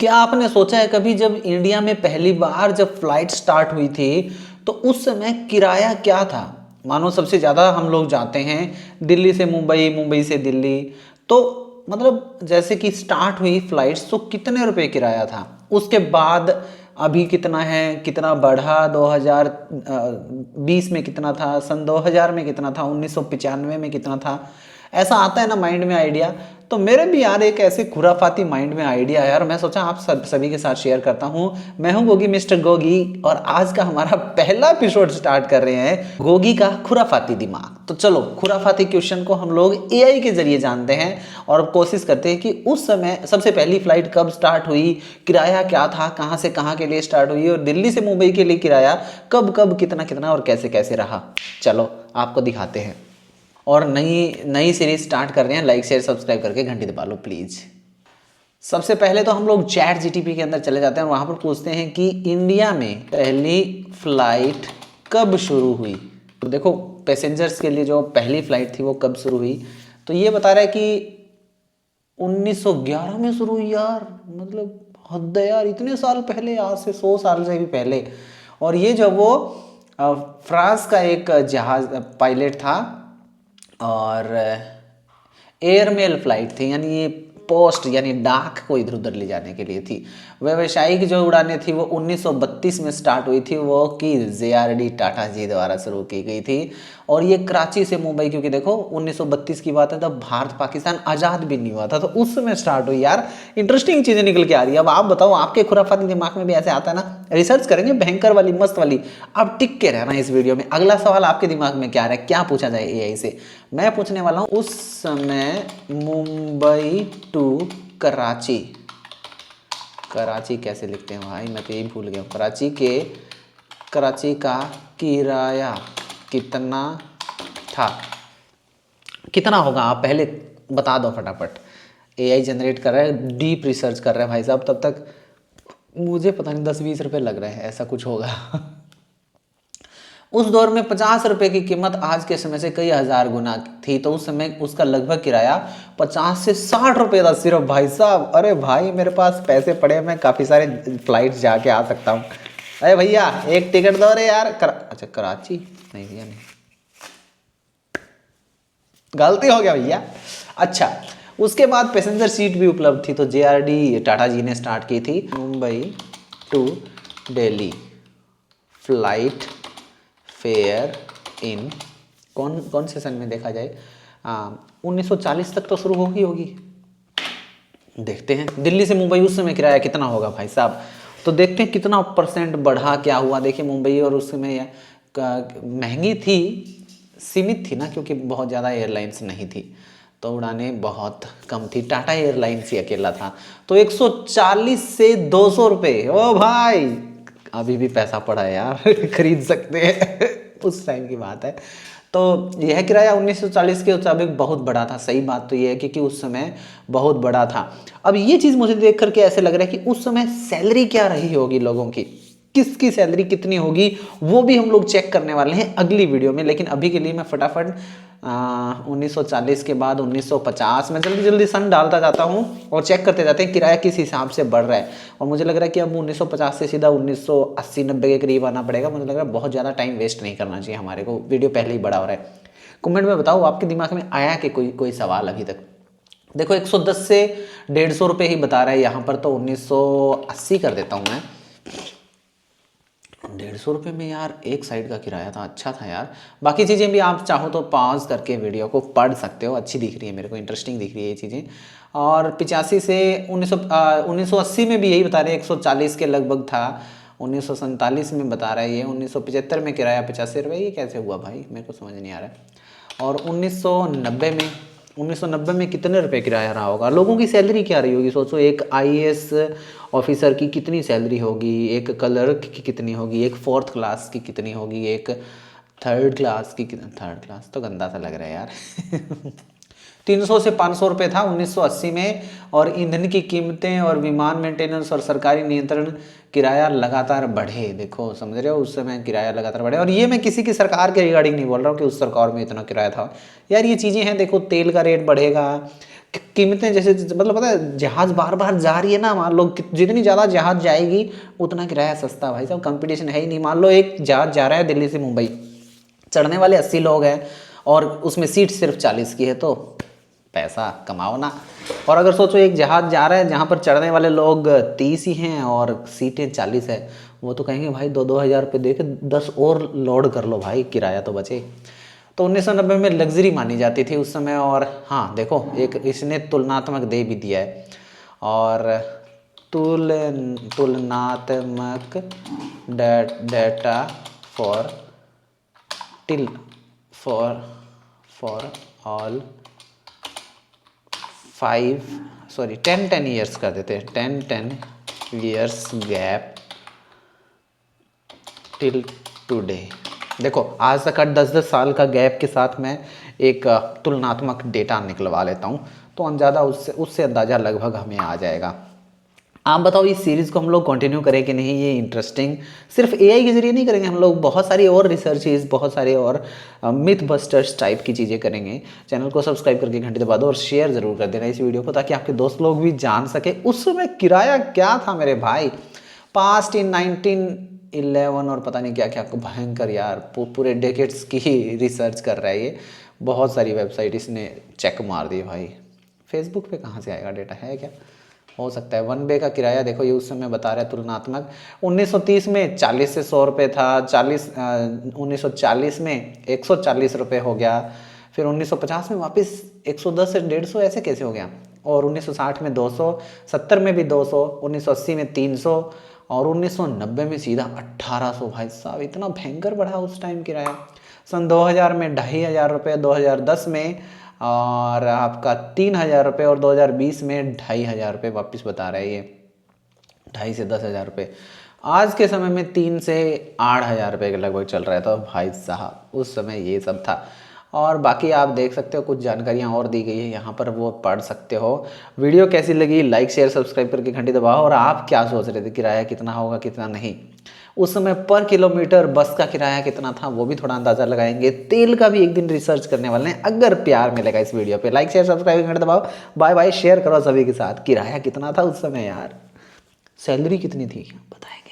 क्या आपने सोचा है कभी जब इंडिया में पहली बार जब फ्लाइट स्टार्ट हुई थी तो उस समय किराया क्या था? मानो सबसे ज़्यादा हम लोग जाते हैं दिल्ली से मुंबई, मुंबई से दिल्ली, तो मतलब जैसे कि स्टार्ट हुई फ्लाइट्स तो कितने रुपए किराया था? उसके बाद अभी कितना है, कितना बढ़ा? 2020 में कितना था, सन 2000 में कितना था, 1995 में कितना था? ऐसा आता है ना माइंड में आइडिया। तो मेरे भी यार एक ऐसे खुराफाती माइंड में आइडिया है यार, मैं सोचा आप सभी के साथ शेयर करता हूँ। मैं हूँ गोगी, मिस्टर गोगी, और आज का हमारा पहला एपिसोड स्टार्ट कर रहे हैं गोगी का खुराफाती दिमाग। तो चलो खुराफाती क्वेश्चन को हम लोग एआई के जरिए जानते हैं और कोशिश करते हैं कि उस समय सबसे पहली फ्लाइट कब स्टार्ट हुई, किराया क्या था, कहाँ से कहाँ के लिए स्टार्ट हुई, और दिल्ली से मुंबई के लिए किराया कब कब कितना कितना और कैसे कैसे रहा। चलो आपको दिखाते हैं। और नई नई सीरीज स्टार्ट कर रहे हैं, लाइक शेयर सब्सक्राइब करके घंटी दबा लो प्लीज़। सबसे पहले तो हम लोग चैट जीटीपी के अंदर चले जाते हैं और वहाँ पर पूछते हैं कि इंडिया में पहली फ्लाइट कब शुरू हुई। तो देखो पैसेंजर्स के लिए जो पहली फ्लाइट थी वो कब शुरू हुई, तो ये बता रहा है कि 1911 में शुरू हुई यार। मतलब हद है यार, इतने साल पहले, आज से 100 साल से भी पहले। और ये जो वो फ्रांस का एक जहाज पायलट था और एयरमेल फ्लाइट थी, यानी ये पोस्ट यानी डाक को इधर उधर ले जाने के लिए थी। व्यावसायिक जो उड़ानें थी वो 1932 में स्टार्ट हुई थी, वो कि जेआरडी टाटा जी द्वारा शुरू की गई थी। और ये कराची से मुंबई, क्योंकि देखो 1932 की बात है तब भारत पाकिस्तान आज़ाद भी नहीं हुआ था, तो उस समय स्टार्ट हुई यार। इंटरेस्टिंग चीज़ें निकल के आ रही है। अब आप बताओ, आपके खुराफाती दिमाग में भी ऐसे आता है ना? रिसर्च करेंगे भयंकर वाली, मस्त वाली। अब टिक के रहना इस वीडियो में। अगला सवाल आपके दिमाग में क्या आ रहा है, क्या पूछा जाए एआई से? मैं पूछने वाला हूँ उस समय मुंबई टू कराची, कराची कैसे लिखते हैं भाई, मैं तो यही भूल गया। कराची का किराया कितना था? कितना होगा आप पहले बता दो फटाफट। एआई जनरेट कर रहा है, डीप रिसर्च कर रहा है भाई साहब। तब तक मुझे पता नहीं 10-20 रुपये लग रहे हैं, ऐसा कुछ होगा। उस दौर में 50 रुपये की कीमत आज के समय से कई हजार गुना थी, तो उस समय उसका लगभग किराया 50 से 60 रुपये था सिर्फ भाई साहब। अरे भाई मेरे पास पैसे पड़े हैं, मैं काफ़ी सारे फ्लाइट जाके आ सकता हूँ। अरे भैया एक टिकट दो रे यार। अच्छा कराची नहीं भैया, नहीं, गलती हो गया भैया। अच्छा, उसके बाद पैसेंजर सीट भी उपलब्ध थी, तो जेआरडी टाटा जी ने स्टार्ट की थी। Mumbai to Delhi flight fare in कौन कौन से सन में देखा जाए, 1940 तक तो शुरू होगी। देखते हैं दिल्ली से मुंबई उस समय किराया कितना होगा भाई साहब। तो देखते हैं कितना परसेंट बढ़ा, क्या हुआ। देखिए मुंबई और उस समय महंगी थी, सीमित थी ना, क्योंकि बहुत ज़्यादा एयरलाइंस नहीं थी, तो उड़ानें बहुत कम थी। टाटा एयरलाइंस ही अकेला था। तो 140 से 200 रुपये, ओ भाई अभी भी पैसा पड़ा है यार। खरीद सकते हैं। उस टाइम की बात है। तो यह किराया 1940 के मुताबिक बहुत बड़ा था। सही बात तो यह है कि उस समय बहुत बड़ा था। अब ये चीज़ मुझे देख करके ऐसे लग रहा है कि उस समय सैलरी क्या रही होगी लोगों की, किसकी सैलरी कितनी होगी, वो भी हम लोग चेक करने वाले हैं अगली वीडियो में। लेकिन अभी के लिए मैं फटाफट 1940 के बाद 1950 में जल्दी जल्दी सन डालता जाता हूँ और चेक करते जाते हैं किराया किस हिसाब से बढ़ रहा है। और मुझे लग रहा है कि अब 1950 से सीधा 1980-90 के करीब आना पड़ेगा। मुझे लग रहा है बहुत ज़्यादा टाइम वेस्ट नहीं करना चाहिए हमारे को, वीडियो पहले ही बड़ा हो रहा है। कमेंट में बताओ आपके दिमाग में आया कि कोई सवाल अभी तक। देखो 110 से 150 रुपये ही बता रहा है यहाँ पर, तो 1980 कर देता हूँ मैं। 150 रुपये में यार एक साइड का किराया था, अच्छा था यार। बाकी चीज़ें भी आप चाहो तो पॉज करके वीडियो को पढ़ सकते हो, अच्छी दिख रही है मेरे को, इंटरेस्टिंग दिख रही है ये चीज़ें। और 85 से 1980 में भी यही बता रहे हैं 140 के लगभग था। 1947 में बता रहा है ये। 1975 में किराया 85 रुपये, ये कैसे हुआ भाई मेरे को समझ नहीं आ रहा है। और 1990 में कितने रुपए किराया रहा होगा? लोगों की सैलरी क्या रही होगी सोचो। एक आईएएस ऑफिसर की कितनी सैलरी होगी, एक क्लर्क की कितनी होगी, एक 4th क्लास की कितनी होगी, एक 3rd क्लास की। 3rd क्लास तो गंदा सा लग रहा है यार। 300 से 500 रुपये था 1980 में। और ईंधन की कीमतें और विमान मेंटेनेंस और सरकारी नियंत्रण, किराया लगातार बढ़े। देखो समझ रहे हो, उस समय किराया लगातार बढ़े। और ये मैं किसी की सरकार के रिगार्डिंग नहीं बोल रहा हूँ कि उस सरकार में इतना किराया था यार, ये चीज़ें हैं। देखो तेल का रेट बढ़ेगा, कीमतें जैसे मतलब पता है जहाज बार बार जा रही है ना, मान लो जितनी ज़्यादा जहाज जाएगी उतना किराया सस्ता। भाई साहब कंपटीशन है ही नहीं। मान लो एक जहाज जा रहा है दिल्ली से मुंबई, चढ़ने वाले 80 लोग हैं और उसमें सीट सिर्फ 40 की है, तो पैसा कमाओ ना। और अगर सोचो एक जहाज जा रहा है जहाँ पर चढ़ने वाले लोग 30 ही हैं और सीटें 40 है, वो तो कहेंगे भाई 2-2 हज़ार रुपये दे के 10 और लोड कर लो भाई, किराया तो बचे। तो 1990 में लग्जरी मानी जाती थी उस समय। और हाँ देखो एक इसने तुलनात्मक दे भी दिया है, और तुलनात्मक data for till for all 10 years कर देते हैं, 10 ईयर्स गैप टिल टुडे। देखो आज तक का 10-10 साल का गैप के साथ मैं एक तुलनात्मक डेटा निकलवा लेता हूँ, तो ज़्यादा उससे अंदाज़ा लगभग हमें आ जाएगा। आप बताओ इस सीरीज़ को हम लोग कंटिन्यू करें कि नहीं? ये इंटरेस्टिंग सिर्फ एआई के जरिए नहीं करेंगे, हम लोग बहुत सारी और रिसर्चेज, बहुत सारे और मिथ बस्टर्स टाइप की चीज़ें करेंगे। चैनल को सब्सक्राइब करके घंटे दबा दो और शेयर ज़रूर कर देना इस वीडियो को, ताकि आपके दोस्त लोग भी जान सके उस समय किराया क्या था मेरे भाई। पास्ट इन 1911 और पता नहीं क्या क्या भयंकर यार, पूरे डेकेड्स की रिसर्च कर रहा है ये। बहुत सारी वेबसाइट इसने चेक मार दी भाई। फेसबुक पे कहाँ से आएगा डेटा, है क्या? हो सकता है। 1 वे का किराया देखो ये उस समय बता रहा है तुलनात्मक। 1930 में 40 से 100 रुपये था, 1940 में 140 रुपये हो गया, फिर 1950 में वापस 110 से 150, ऐसे कैसे हो गया? और 1960 में 200, 70 में भी 200, 1980 में 300 और 1990 में सीधा 1800। भाई साहब इतना भयंकर बढ़ा उस टाइम किराया। सन 2000 में 2500 रुपये, 2010 में और आपका 3000 रुपये, और 2020 में 2500 रुपये वापस बता रहा है ये। 2,500 से 10,000 रुपये आज के समय में 3 से 8,000 रुपये के लगभग चल रहा है। तो भाई साहब उस समय ये सब था। और बाकी आप देख सकते हो कुछ जानकारियाँ और दी गई है यहाँ पर, वो पढ़ सकते हो। वीडियो कैसी लगी लाइक शेयर सब्सक्राइब करके घंटी दबाओ। और आप क्या सोच रहे थे किराया कितना होगा कितना नहीं? उस समय पर किलोमीटर बस का किराया कितना था वो भी थोड़ा अंदाज़ा लगाएंगे। तेल का भी एक दिन रिसर्च करने वाले हैं। अगर प्यार मिलेगा इस वीडियो पे लाइक शेयर सब्सक्राइब घंटा दबाओ। बाय बाय, शेयर करो सभी के साथ। किराया कितना था उस समय यार, सैलरी कितनी थी बताएंगे।